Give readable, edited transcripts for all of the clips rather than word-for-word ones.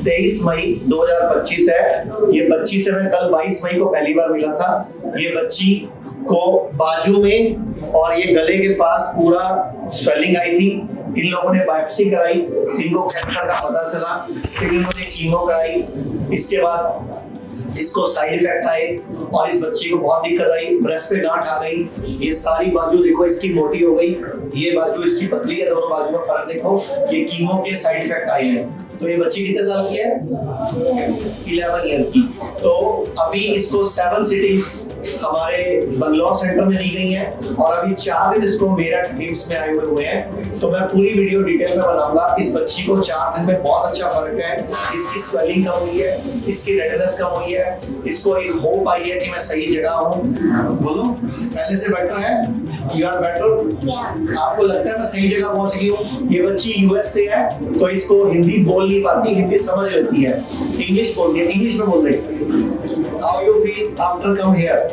23 मई 2025 है। ये बच्ची से मैं कल 22 मई को पहली बार मिला था। ये बच्ची को बाजू में और ये गले के पास पूरा स्वेलिंग आई थी। इन लोगों ने बायोप्सी कराई, इनको कैंसर का पता चला, फिर इन्होंने कीमो कराई। इसके बाद इसको साइड इफेक्ट आए और इस बच्ची को बहुत दिक्कत आई, ब्रेस्ट पे गांठ आ गई। ये सारी बाजू देखो इसकी मोटी हो गई, ये बाजू इसकी पतली है, दोनों बाजू में फर्क देखो। ये कीमो के साइड इफेक्ट आए हैं। तो ये बच्ची कितने साल की है? 11 ईयर की। तो अभी इसको 7 सिटिंग्स हमारे बंगलौर सेंटर में दी गई हैं और अभी 4 दिन इसको मेरठ टीम्स में आए हुए हैं। तो मैं पूरी वीडियो डिटेल में बनाऊंगा। इस बच्ची को 4 दिन में बहुत अच्छा फर्क है। इसकी स्वेलिंग कम हुई है, इसकी रेडनेस कम हुई है, इसको एक होप आई है कि मैं सही जगह हूँ। बोलो, पहले से बेटर है? You are better? आपको लगता है मैं सही जगह पहुंच गई हूँ? ये बच्ची यूएस से है तो इसको हिंदी बोल नहीं पाती, हिंदी समझ लेती है, इंग्लिश बोलती है। इंग्लिश में बोल रही। How you feel after come here?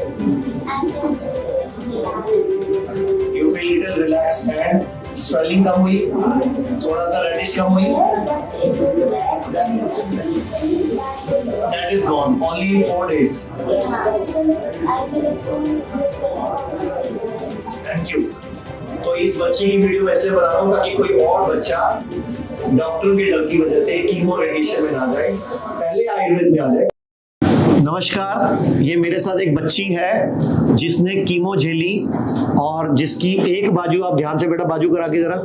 You feel little relaxed and swelling कम हुई, थोड़ा सा रेडिश कम हुई। That is gone only in 4 days. Thank you. तो इस बच्चे की वीडियो मैं इसलिए बना रहा हूँ ताकि कोई और बच्चा डॉक्टर के डर की वजह से कीमो रेडिएशन में ना जाए, पहले आयुर्वेद में आ जाए। नमस्कार, ये मेरे साथ एक बच्ची है जिसने कीमो झेली और जिसकी एक बाजू, आप ध्यान से बेटा बाजू करा के जरा,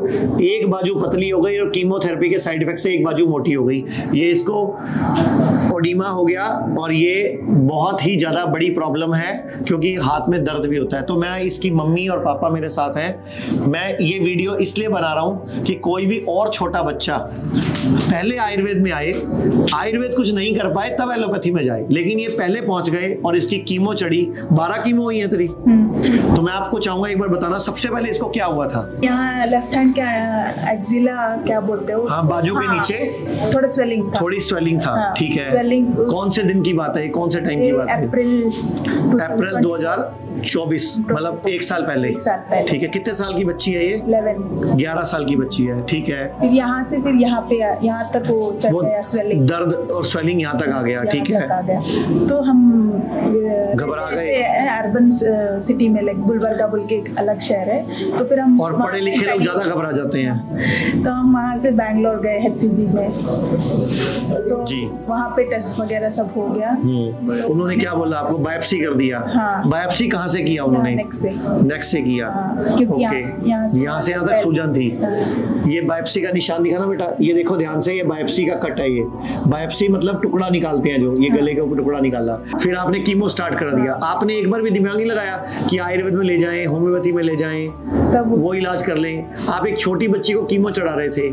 एक बाजू पतली हो गई और कीमोथेरेपी के साइड इफेक्ट से एक बाजू मोटी हो गई। ये इसको ओडिमा हो गया और ये बहुत ही ज़्यादा बड़ी प्रॉब्लम है क्योंकि हाथ में दर्द भी होता है। तो मैं, इसकी मम्मी और पापा मेरे साथ हैं। मैं ये वीडियो इसलिए बना रहा हूँ कि कोई भी और छोटा बच्चा पहले आयुर्वेद में आए, आयुर्वेद कुछ नहीं कर पाए तब एलोपैथी में जाए, लेकिन ये पहले पहुंच गए और इसकी कीमो चढ़ी। 12 कीमो हुई है तेरी। तो मैं आपको चाहूंगा एक बार बताना, सबसे पहले इसको क्या हुआ था? यहाँ लेफ्ट हैंड क्या एक्सिला क्या बोलते हो? हाँ, बाजू के नीचे थोड़ा स्वेलिंग था। थोड़ी स्वेलिंग था। हाँ, ठीक है। स्वेलिंग कौन से दिन की बात है? कौन से टाइम की बात है? अप्रैल 2024, मतलब 1 साल पहले। ठीक है। कितने साल की बच्ची है ये? 11 साल की बच्ची है। ठीक है। फिर यहाँ से फिर यहाँ पे यहाँ तक वो चढ़ गया, स्वेलिंग, दर्द और स्वेलिंग यहाँ तक आ गया। ठीक है। तो हम घबरा गए। अर्बन सिटी में, लाइक गुलबर्गा बोल के एक अलग शहर है, तो फिर हम, और पढ़े लिखे लोग ज्यादा घबरा जाते हैं, तो हम वहाँ से बैंगलोर गए HCG में। तो जी, वहाँ पे टेस्ट वगैरह सब हो गया। उन्होंने क्या बोला आपको? बायोप्सी कर दिया? हाँ। बायोप्सी कहाँ से किया उन्होंने? नेक से किया। क्योंकि यहाँ से यहाँ तक सूजन थी। ये बायोप्सी का निशान दिखा ना बेटा, ये देखो ध्यान से, ये बायोप्सी का कट है। ये बायोप्सी मतलब टुकड़ा निकालते हैं, जो ये गले के ऊपर टुकड़ा निकाला। फिर आपने कीमो स्टार्ट कर दिया। आपने एक बार भी दिमाग नहीं लगाया कि आयुर्वेद में ले जाएं, होम्योपैथी में ले जाएं, तब वो इलाज कर लें? आप एक छोटी बच्ची को कीमो चढ़ा रहे थे।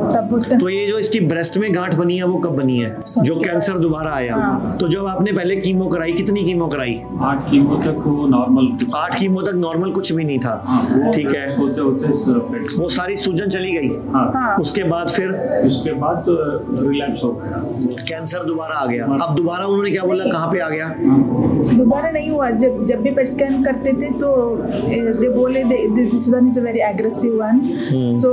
तो ये जो इसकी ब्रेस्ट में गांठ बनी है वो कब बनी है? जो कैंसर दोबारा आया। तो जब आपने पहले कीमो कराई, कितनी कीमो कराई? 8 कीमो तक वो नॉर्मल। 8 कीमो तक नॉर्मल कुछ भी नहीं था। ठीक है। होते होते वो सारी सूजन चली गई। उसके बाद फिर उसके बाद रिलैप्स हो गया, कैंसर दोबारा आ गया। अब दोबारा उन्होंने क्या बोला, कहाँ पे आ गया? दोबारा नहीं हुआ। जब भी पेट स्कैन करते थे तो दे बोले this one is a very aggressive one. So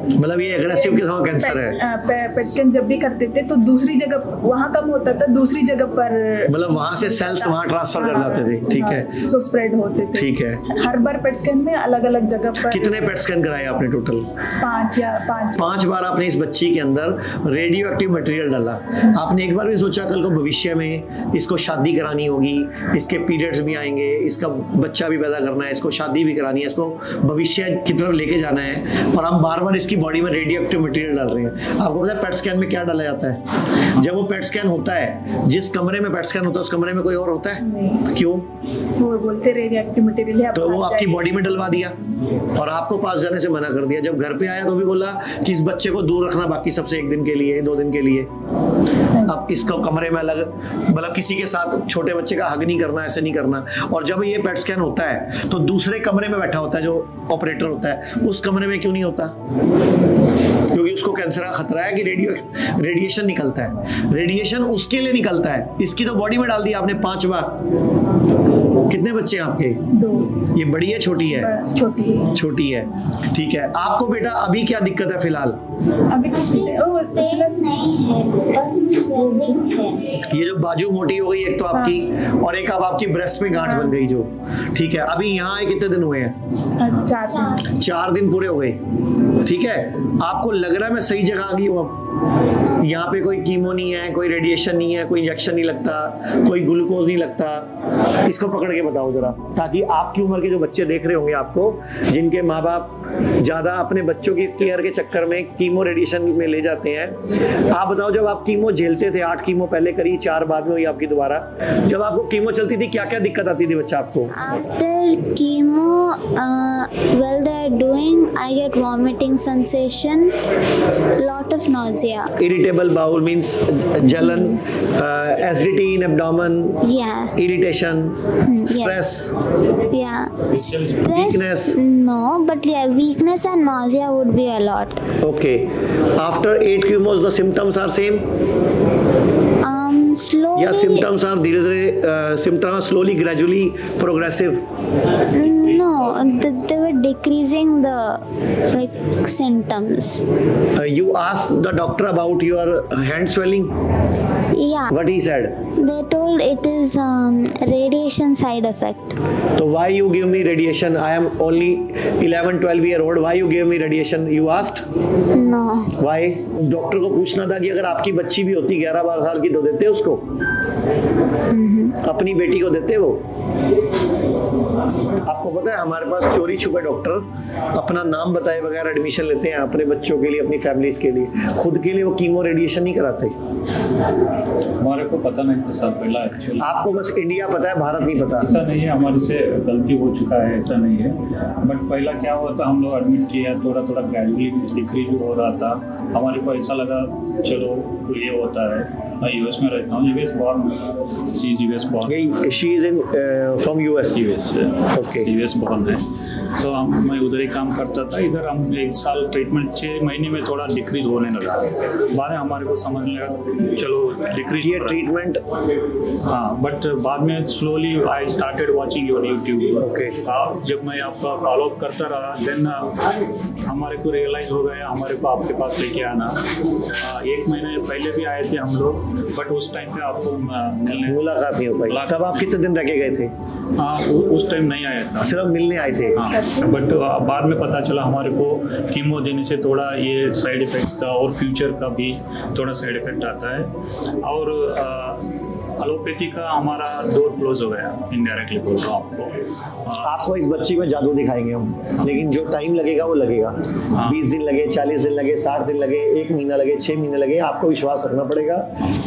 मतलब ये एग्रेसिव के साथ कैंसर है। पेट स्कैन जब भी करते थे तो दूसरी जगह, वहाँ कम होता था, दूसरी जगह पर, मतलब वहाँ से सेल्स वहाँ ट्रांसफर कर जाते थे। ठीक है। सो स्प्रेड होते थे। ठीक है। हर बार पेट स्कैन में अलग अलग जगह पर। कितने पेट स्कैन कराए आपने टोटल? 5 बार आपने इस बच्ची के अंदर रेडियो एक्टिव मटेरियल डाला। आपने एक बार भी सोचा कल को भविष्य में इसको शादी करानी होगी, इसके पीरियड्स भी आएंगे, इसका बच्चा भी पैदा करना है, इसको शादी भी करानी है, इसको भविष्य की तरफ लेके जाना है, और हम बार बार इसकी बॉडी में रेडियो एक्टिव मटेरियल डाल रहे हैं? आपको पता है पेट स्कैन में क्या डाला जाता है? जब वो पेट स्कैन होता है, जिस कमरे में पेट स्कैन होता है उस कमरे में कोई और होता है? नहीं। क्यों? वो बोलते रेडियो एक्टिव मटेरियल है, तो वो आपकी बॉडी में डलवा दिया और आपको पास जाने से मना कर दिया। जब घर पे आया तो भी बोला कि इस बच्चे को दूर रखना बाकी सबसे 1 दिन के लिए, 2 दिन के लिए। अब इसको कमरे में अलग, मतलब किसी के साथ छोटे बच्चे का हग नहीं करना, ऐसे नहीं करना। और जब ये पेट स्कैन होता है तो दूसरे कमरे में बैठा होता है जो ऑपरेटर होता है, उस कमरे में क्यों नहीं होता? क्योंकि उसको कैंसर का खतरा है कि रेडिएशन निकलता है। रेडिएशन उसके लिए निकलता है, इसकी तो बॉडी में डाल दिया आपने 5 बार। कितने बच्चे हैं आपके? 2। ये बड़ी है छोटी है? छोटी है। ठीक है। आपको बेटा अभी क्या दिक्कत है फिलहाल? अभी कुछ नहीं, है, बस स्वेलिंग है। ये जो बाजू मोटी हो गई एक तो आपकी, और एक अब आपकी ब्रेस्ट में गांठ बन गई जो, ठीक है। अभी यहाँ आए कितने दिन हुए हैं? 4 दिन पूरे हो गए, ठीक है। आपको लग रहा है मैं सही जगह आ गई हूँ अब? यहाँ पे कोई कीमो नहीं है, कोई रेडिएशन नहीं है, कोई इंजेक्शन नहीं लगता, कोई ग्लूकोज नहीं लगता। इसको पकड़ के बताओ जरा, ताकि आपकी उम्र के जो बच्चे देख रहे होंगे आपको, जिनके माँ बाप ज्यादा अपने बच्चों की केयर के चक्कर में कीमो रेडिएशन में ले जाते हैं, आप बताओ जब आप कीमो झेलते थे, 8 कीमो पहले करी, 4 बाद में हुई आपकी दोबारा, जब आपको कीमो चलती थी क्या क्या दिक्कत आती थी बच्चा आपको? After chemo, while they are doing, I get vomiting sensation, lot of nausea. Irritable bowel means jalan, acidity in abdomen, Yeah, irritation, stress, yeah. Stress, Weakness. no, but yeah, weakness and nausea would be a lot. okay. After 8 chemos the symptoms are same? Slowly. या symptoms are धीरे धीरे symptoms are slowly gradually progressive? No, they were decreasing the like symptoms. You asked the doctor about your hand swelling? Yeah, What he said? they told it is radiation side effect. So why you give me radiation? I am only 11-12 year old. Why you give me radiation? You asked? No. Why? उस doctor को पूछना था कि अगर आपकी बच्ची भी होती 11-12 साल की तो देते उसको? अपनी बेटी को देते वो? आपको पता है हमारे पास चोरी छुपे डॉक्टर अपना नाम बताए बगैर एडमिशन लेते हैं अपने बच्चों के लिए, अपनी फैमिलीज के लिए। खुद के लिए वो कीमो रेडिएशन नहीं कराते। हमारे को पता नहीं था सर पहला एक्चुअली। आपको बस इंडिया पता है, भारत नहीं पता? ऐसा नहीं है, हमारे से गलती हो चुका है, ऐसा नहीं है। बट पहला क्या हुआ था, हम लोग एडमिट किया, थोड़ा थोड़ा ग्रेजुअली डिक्रीज हो रहा था। हमारे को ऐसा लगा चलो ये होता है। मैं यूएस में रहता हूँ, US born, she is US born. She is in from US? US, okay. US born है। सो मैं उधर ही काम करता था। इधर हम 1 साल ट्रीटमेंट 6 महीने में थोड़ा डिक्रीज होने लगा। बाद में हमारे को समझ लगा चलो डिक्रीज ये ट्रीटमेंट, हाँ, बट बाद में slowly I started watching your YouTube. Okay. जब मैं आपका फॉलो अप करता रहा देन हमारे को रियलाइज हो गया हमारे को आपके पास लेके आना। 1 महीने पहले भी आए थे हम लोग, बट उस टाइम पे आपको मिलने मुलाकात नहीं हो पाई। तब आप कितने दिन रह के गए थे? हाँ, उस टाइम नहीं आया था, सिर्फ मिलने आए थे? हाँ। बट बाद में पता चला हमारे को कीमो देने से थोड़ा ये साइड इफेक्ट्स का और फ्यूचर का भी थोड़ा साइड इफेक्ट आता है। और एलोपैथी का हमारा डोर क्लोज हो गया, इनडायरेक्टली बोल रहा हूँ आपको। आपको इस बच्ची में जादू दिखाएंगे हम, लेकिन जो टाइम लगेगा वो लगेगा। 20 दिन लगे, 40 दिन लगे, 60 दिन लगे, 1 महीना लगे, 6 महीने लगे, आपको विश्वास रखना पड़ेगा।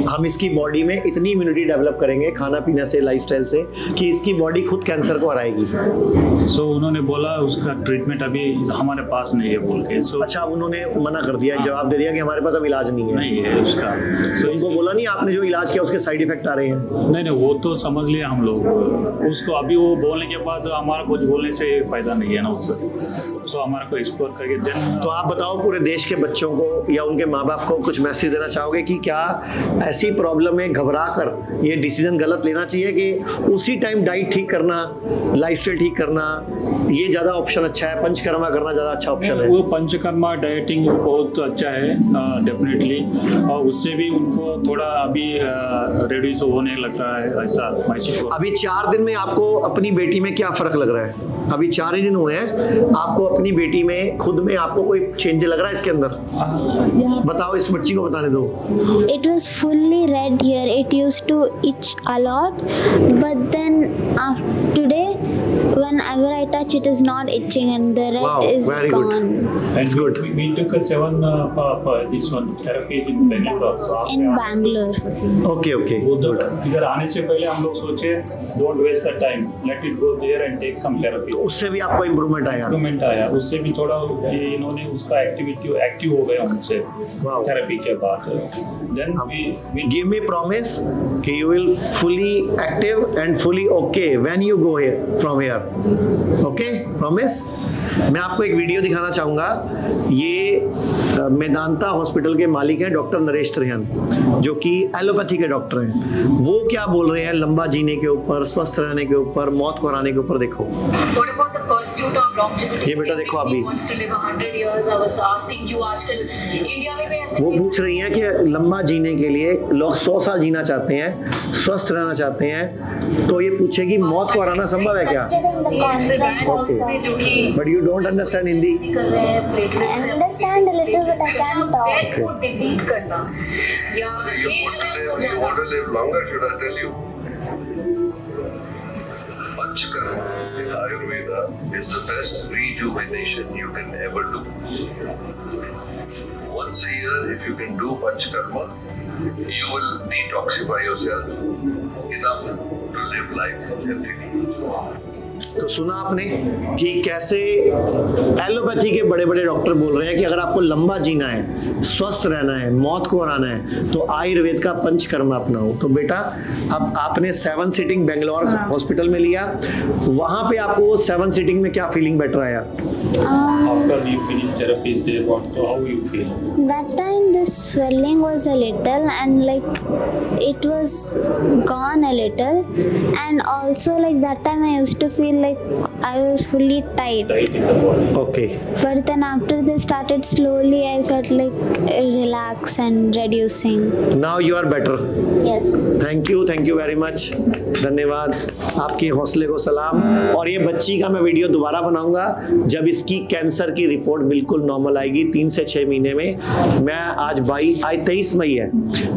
हम इसकी बॉडी में इतनी इम्यूनिटी डेवलप करेंगे खाना पीना से, लाइफस्टाइल से, कि इसकी बॉडी खुद कैंसर को हराएगी। सो उन्होंने बोला उसका ट्रीटमेंट अभी हमारे पास नहीं है बोल के। सो अच्छा, उन्होंने मना कर दिया, जवाब दे दिया कि हमारे पास अब इलाज नहीं है? नहीं है उसका। सो उसको बोला नहीं आपने जो इलाज किया उसके साइड इफेक्ट आ रहे हैं? नहीं, वो तो समझ लिया हम लोग उसको। अभी वो बोलने के बाद हमारा कुछ बोलने से फायदा नहीं है ना उससे। सो हमारे को एक्सप्लोर करके देन। तो आप बताओ पूरे देश के बच्चों को या उनके माँ बाप को कुछ मैसेज देना चाहोगे कि क्या ऐसी प्रॉब्लम में घबरा कर ये डिसीजन गलत लेना चाहिए कि उसी टाइम डाइट ठीक करना, लाइफस्टाइल ठीक करना, ये ज्यादा ऑप्शन अच्छा है, पंचकर्मा करना ज्यादा अच्छा ऑप्शन है? वो पंचकर्मा डाइटिंग बहुत अच्छा है डेफिनेटली, और उससे भी उनको थोड़ा अभी रिड्यूस होने लगता है, ऐसा महसूस हो। अभी 4 दिन में आपको अपनी बेटी में क्या फर्क लग रहा है? अभी 4 ही दिन हुए हैं, आपको अपनी बेटी में खुद में आपको कोई चेंज लग रहा है इसके अंदर? बताओ, इस बच्ची को बताने दो। It was fully red here. It used to itch a lot, but then today, whenever I touch, it is not itching, and the red Wow, is very good. gone. And good. We took a 7 this one therapies in Bangalore also. In Bangalore. Okay okay. इधर आने से पहले हम लोग सोचे don't waste the time, let it go there and take some therapy. उससे भी आपको इम्प्रूवमेंट आया? इम्प्रूवमेंट आया, उससे भी थोड़ा ये इन्होंने उसका एक्टिव हो गया उनसे थेरेपी के बाद। Then we give me promise कि you will fully active and fully okay when you go here from here. Okay, promise? मैं आपको एक वीडियो दिखाना चाहूंगा। ये मेदांता हॉस्पिटल के मालिक हैं डॉक्टर नरेश त्रिहन, जो कि एलोपैथी के डॉक्टर हैं। वो क्या बोल रहे हैं लंबा जीने के ऊपर, स्वस्थ रहने के ऊपर, मौत को हराने के ऊपर। देखो। What about the pursuit of ये बेटा देखो अभी वो पूछ रही हैं कि लंबा जीने के लिए लोग 100 साल जीना चाहते हैं, स्वस्थ रहना चाहते हैं, तो ये पूछेगी मौत को हराना संभव है क्या? But you don't understand Hindi? I understand a little but I can't talk. को डिफीट करना या एजलेस हो You जाना। want to live longer, should I tell you? Panchakarma in Ayurveda is the best rejuvenation you can ever do. Once a year, if you can do Panchakarma, you will detoxify yourself enough to live life healthily. तो सुना आपने कि कैसे allopathy के बड़े बड़े doctor बोल रहे हैं कि अगर आपको लंबा जीना है, स्वस्थ रहना है, मौत को हराना है, तो आयुर्वेद का पंचकर्म अपनाओ। तो बेटा अब आपने 7 सीटिंग बेंगलोर हॉस्पिटल में लिया, वहां पे आपको 7 सीटिंग में क्या फीलिंग बेटर आया? After you finish therapies, they want to how you feel? That time the swelling was a little and like it was gone a little, and also like that time I used to feel like I was fully tight. Tight in the body. Okay But then after they started slowly, I felt like relax and reducing. Now you are better. Yes. Thank you very much, धन्यवाद, आपके हौसले को सलाम। और ये बच्ची का मैं वीडियो दोबारा बनाऊंगा जब इसकी कैंसर की रिपोर्ट बिल्कुल नॉर्मल आएगी 3 से 6 महीने में। मैं आज 23 मई है,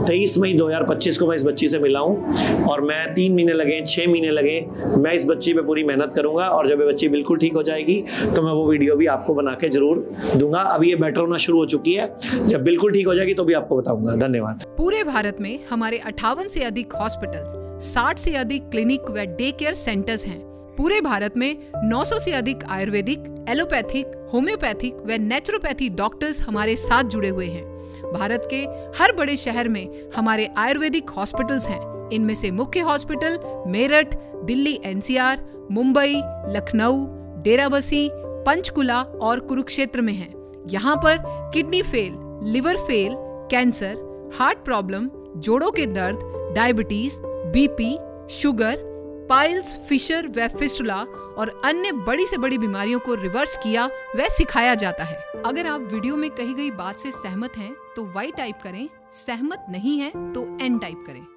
23 मई 2025 को मैं इस बच्ची से मिला हूं और मैं 3 महीने लगे, 6 महीने लगे, मैं इस बच्ची पे पूरी मेहनत करूंगा और जब ये बच्ची बिल्कुल ठीक हो जाएगी तो मैं वो वीडियो भी आपको बना के जरूर दूंगा। अभी ये बेटर होना शुरू हो चुकी है, जब बिल्कुल ठीक हो जाएगी तो भी आपको बताऊंगा। धन्यवाद। पूरे भारत में हमारे 58 से अधिक हॉस्पिटल्स, 60 से अधिक क्लिनिक व डे केयर सेंटर्स हैं। पूरे भारत में 900 से अधिक आयुर्वेदिक, एलोपैथिक, होम्योपैथिक व नेचुरोपैथी डॉक्टर्स हमारे साथ जुड़े हुए हैं। भारत के हर बड़े शहर में हमारे आयुर्वेदिक हॉस्पिटल्स हैं। इनमें से मुख्य हॉस्पिटल मेरठ, दिल्ली NCR, मुंबई, लखनऊ, डेराबसी, पंचकुला और कुरुक्षेत्र में हैं। यहाँ पर kidney fail, liver fail, cancer, heart problem, जोड़ों के दर्द, diabetes, BP, sugar, piles, fissure व फिस्टुला और अन्य बड़ी से बड़ी बीमारियों को रिवर्स किया व सिखाया जाता है। अगर आप वीडियो में कही गई बात से सहमत हैं तो Y टाइप करें, सहमत नहीं है तो N टाइप करें।